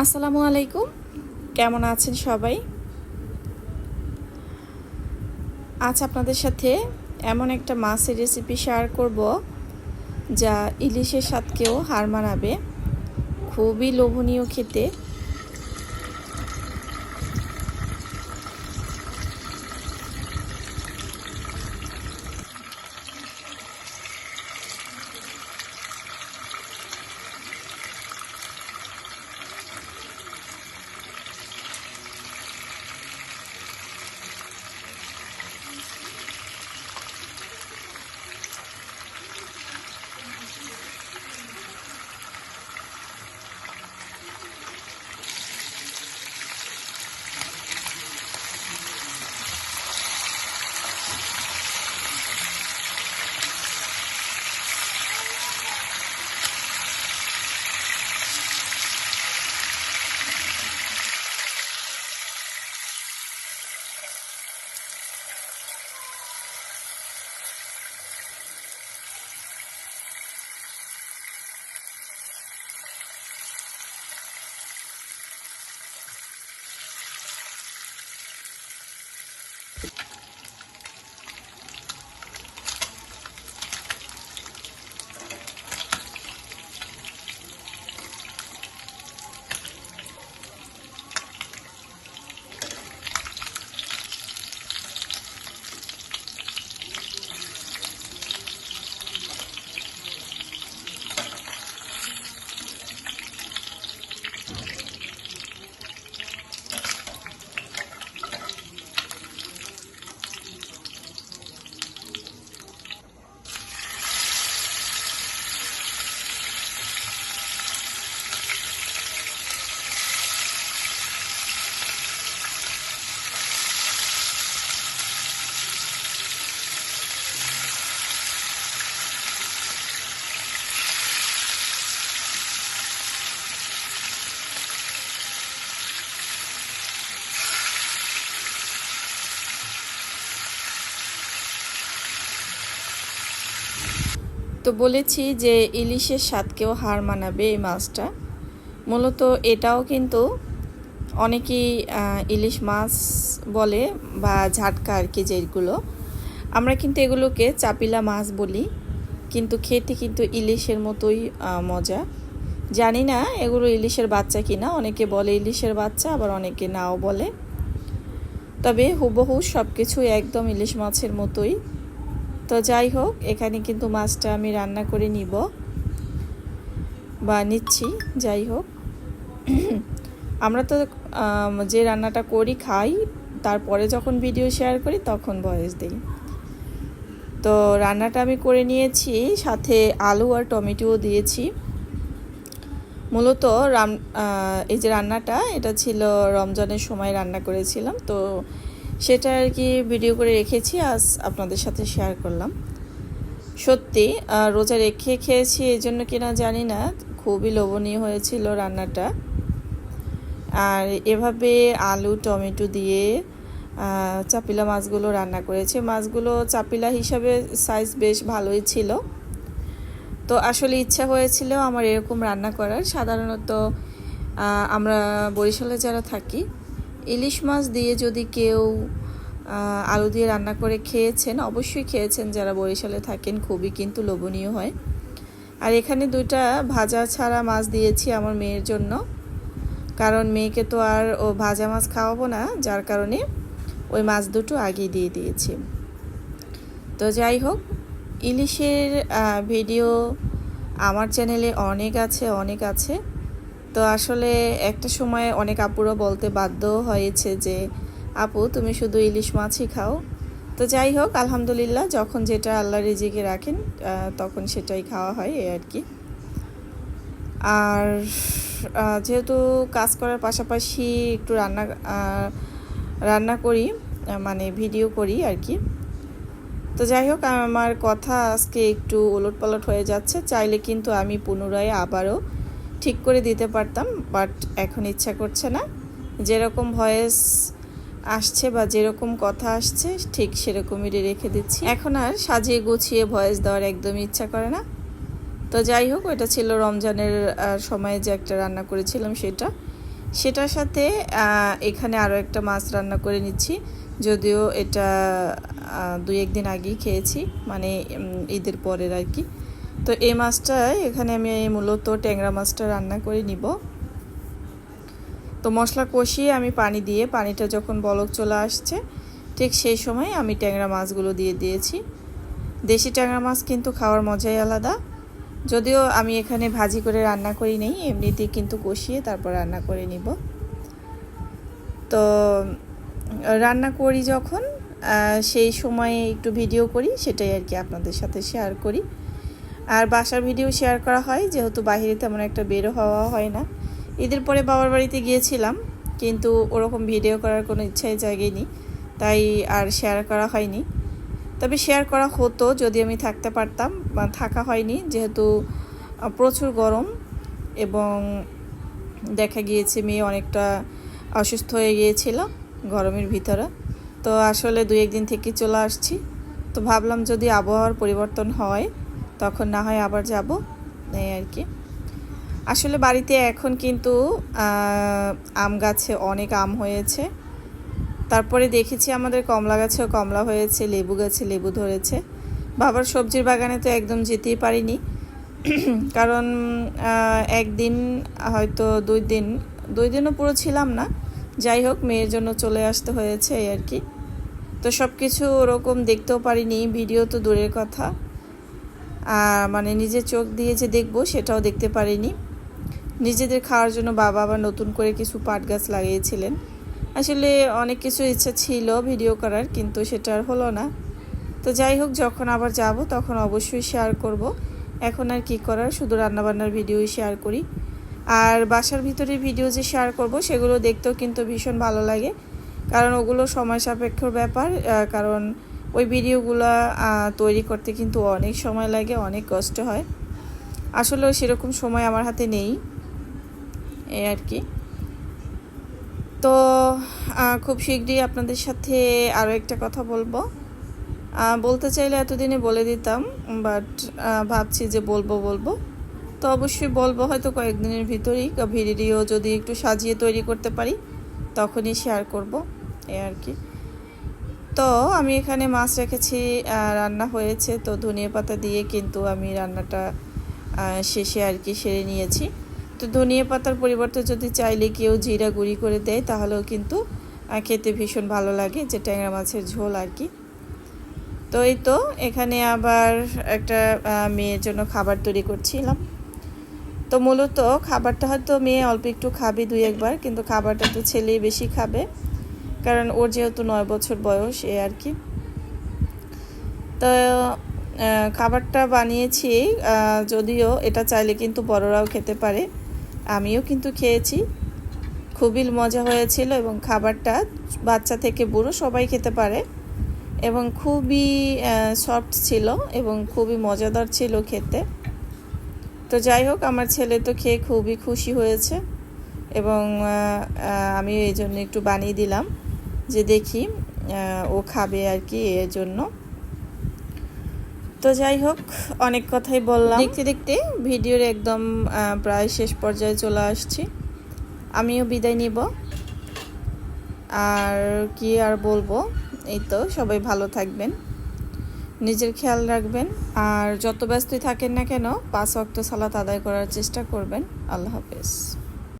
আসসালামু আলাইকুম, কেমন আছেন সবাই? আজ আপনাদের সাথে এমন একটা মাছের রেসিপি শেয়ার করব যা ইলিশের স্বাদকেও হার মানাবে। খুবই লোভনীয় খেতে। তো বলেছি যে ইলিশের স্বাদকেও হার মানাবে এই মাছটা। মূলত এটাও কিন্তু অনেকেই ইলিশ মাছ বলে বা ঝাটকা আর কি, যেগুলো আমরা কিন্তু এগুলোকে চাপিলা মাছ বলি, কিন্তু খেতে কিন্তু ইলিশের মতোই মজা। জানি না এগুলো ইলিশের বাচ্চা কিনা, অনেকে বলে ইলিশের বাচ্চা, আবার অনেকে নাও বলে। তবে হুবহু সব কিছুই একদম ইলিশ মাছের মতোই। তো যাই হোক, এখানে কিন্তু মাছটা আমি রান্না করে নিব বা নিচ্ছি। যাই হোক, আমরা তো যে রান্নাটা করি খাই, তারপরে যখন ভিডিও শেয়ার করি তখন ভয়েস দিই। তো রান্নাটা আমি করে নিয়েছি, সাথে আলু আর টমেটোও দিয়েছি। মূলত এই যে রান্নাটা, এটা ছিল রমজানের সময় রান্না করেছিলাম, তো সেটা আর কি ভিডিও করে রেখেছি, আজ আপনাদের সাথে শেয়ার করলাম। সত্যি রোজা রেখে খেয়েছি, এই জন্য কিনা জানি না, খুবই লোভনীয় হয়েছিল রান্নাটা। আর এভাবে আলু টমেটো দিয়ে চাপিলা মাছগুলো রান্না করেছে। মাছগুলো চাপিলা হিসাবে সাইজ বেশ ভালোই ছিল। তো আসলে ইচ্ছা হয়েছিল আমার এরকম রান্না করার। সাধারণত আমরা বরিশালে যারা থাকি, ইলিশ মাছ দিয়ে যদি কেউ আলু দিয়ে রান্না করে খেয়েছেন, অবশ্যই খেয়েছেন যারা বরিশালে থাকেন, খুবই কিন্তু লোভনীয় হয়। আর এখানে দুইটা ভাজা ছাড়া মাছ দিয়েছি আমার মেয়ের জন্য, কারণ মেয়েকে তো আর ও ভাজা মাছ খাওয়াবো না, যার কারণে ওই মাছ দুটো আগেই দিয়ে দিয়েছি। তো যাই হোক, ইলিশের ভিডিও আমার চ্যানেলে অনেক আছে। তো আসলে একটা সময় অনেক আপুরা বলতে বাধ্য হয়েছে যে আপু তুমি শুধু ইলিশ মাছই খাও। তো যাই হোক, আলহামদুলিল্লাহ, যখন যেটা আল্লাহ রিজিকে রাখেন তখন সেটাই খাওয়া হয়, এই আর কি। আর যেহেতু কাজ করার পাশাপাশি একটু রান্না করি, মানে ভিডিও করি আর কি। তো যাই হোক, আমার কথা আজকে একটু ওলটপালট হয়ে যাচ্ছে, চাইলে কিন্তু আমি পুনরায় আবারও ঠিক করে দিতে পারতাম, বাট এখন ইচ্ছা করছে না। যেরকম ভয়েস আসছে বা যেরকম কথা আসছে ঠিক সেরকমই রেখে দিচ্ছি। এখন আর সাজিয়ে গুছিয়ে ভয়েস দেওয়ার একদমই ইচ্ছা করে না। তো যাই হোক, ওইটা ছিল রমজানের সময়ে যে একটা রান্না করেছিলাম সেটা। সেটার সাথে এখানে আরও একটা মাছ রান্না করে নিচ্ছি, যদিও এটা 2-1 দিন আগেই খেয়েছি, মানে ঈদের পরের আর কি। তো এই মাছটা এখানে আমি মূলত ট্যাংরা মাছটা রান্না করে নিব। তো মশলা কষিয়ে আমি পানি দিয়ে, পানিটা যখন বলক চলে আসছে ঠিক সেই সময় আমি ট্যাংরা মাছগুলো দিয়ে দিয়েছি। দেশি ট্যাংরা মাছ কিন্তু খাওয়ার মজাই আলাদা, যদিও আমি এখানে ভাজি করে রান্না করি নেই, এমনিতেই কিন্তু কষিয়ে তারপর রান্না করে নিব। তো রান্না করি যখন সেই সময়ে একটু ভিডিও করি, সেটাই আর কি আপনাদের সাথে শেয়ার করি। আর বাসার ভিডিও শেয়ার করা হয়, যেহেতু বাইরে তেমন একটা বেরো হওয়া হয় না। ঈদের পরে বাবার বাড়িতে গিয়েছিলাম, কিন্তু ওরকম ভিডিও করার কোনো ইচ্ছাই জাগেনি, তাই আর শেয়ার করা হয়নি। তবে শেয়ার করা হতো যদি আমি থাকতে পারতাম, থাকা হয়নি যেহেতু প্রচুর গরম, এবং দেখা গিয়েছে মেয়ে অনেকটা অসুস্থ হয়ে গিয়েছিল গরমের ভিতরে। তো আসলে 2-1 দিন থেকে চলে আসছি। তো ভাবলাম যদি আবহাওয়ার পরিবর্তন হয় তখন না হয় আবার যাব, এই আর কি। আসলে বাড়িতে এখন কিন্তু আম গাছে অনেক আম হয়েছে, তারপরে দেখেছি আমাদের কমলা গাছেও কমলা হয়েছে, লেবু গাছে লেবু ধরেছে। বাবার সবজির বাগানে তো একদম যেতেই পারিনি, কারণ একদিন হয়তো 2 দিনও পুরো ছিলাম না। যাই হোক, মেয়ের জন্য চলে আসতে হয়েছে এই আর কি। তো সব কিছু ওরকম দেখতেও পারিনি, ভিডিও তো দূরের কথা, মানে নিজের চোখ দিয়ে যে দেখবো সেটাও দেখতে পারিনি। নিজেদের খাওয়ার জন্য বাবা আবার নতুন করে কিছু পাট গাছ লাগিয়েছিলেন। আসলে অনেক কিছু ইচ্ছা ছিল ভিডিও করার, কিন্তু সেটা আর হলো না। তো যাই হোক, যখন আবার যাব তখন অবশ্যই শেয়ার করব। এখন আর কি করার, শুধু রান্নাবান্নার ভিডিওই শেয়ার করি। আর বাসার ভিতরে ভিডিও যে শেয়ার করব সেগুলো দেখতেও কিন্তু ভীষণ ভালো লাগে, কারণ ওগুলো সময় সাপেক্ষর ব্যাপার। কারণ ওই ভিডিওগুলো তৈরি করতে কিন্তু অনেক সময় লাগে, অনেক কষ্ট হয়। আসলে সেরকম সময় আমার হাতে নেই, এই আর কি। তো খুব শীঘ্রই আপনাদের সাথে আরও একটা কথা বলবো। বলতে চাইলে এতদিনে বলে দিতাম, বাট ভাবছি যে বলবো। তো অবশ্যই বলবো, হয়তো কয়েকদিনের ভিতরেই ভিডিও যদি একটু সাজিয়ে তৈরি করতে পারি তখনই শেয়ার করব, এই আর কি। তো আমি এখানে মাছ রেখেছি, রান্না হয়েছে, তো ধনিয়া পাতা দিয়ে কিন্তু আমি রান্নাটা শেষে আর কি সেরে নিয়েছি। তো ধনিয়া পাতার পরিবর্তে যদি চাইলে কেউ জিরা গুঁড়ি করে দেয় তাহলেও কিন্তু খেতে ভীষণ ভালো লাগে, যে ট্যাংরা মাছের ঝোল আর কি। তো এই তো এখানে আবার একটা মেয়ের জন্য খাবার তৈরি করছিলাম। তো মূলত খাবারটা হয়তো মেয়ে অল্প একটু খাবে 2-1 বার, কিন্তু খাবারটা তো ছেলেই বেশি খাবে, কারণ ওর যেহেতু 9 বছর বয়স, এ আর কি। তো খাবারটা বানিয়েছি, যদিও এটা চাইলে কিন্তু বড়রাও খেতে পারে, আমিও কিন্তু খেয়েছি, খুবই মজা হয়েছিল। এবং খাবারটা বাচ্চা থেকে বুড়ো সবাই খেতে পারে, এবং খুবই সফট ছিল এবং খুবই মজাদার ছিল খেতে। তো যাই হোক, আমার ছেলে তো খেয়ে খুবই খুশি হয়েছে, এবং আমি এই জন্য একটু বানিয়ে দিলাম যে দেখি ও খাবে আর কি, এর জন্য। তো যাই হোক, অনেক কথাই বললাম, দেখতে দেখতে ভিডিওর একদম প্রায় শেষ পর্যায়ে চলে আসছি। আমিও বিদায় নিব, আর কি আর বলবো, এই তো সবাই ভালো থাকবেন, নিজের খেয়াল রাখবেন, আর যত ব্যস্তই থাকেন না কেন 5 ওয়াক্ত সালাত আদায় করার চেষ্টা করবেন। আল্লাহ হাফেজ।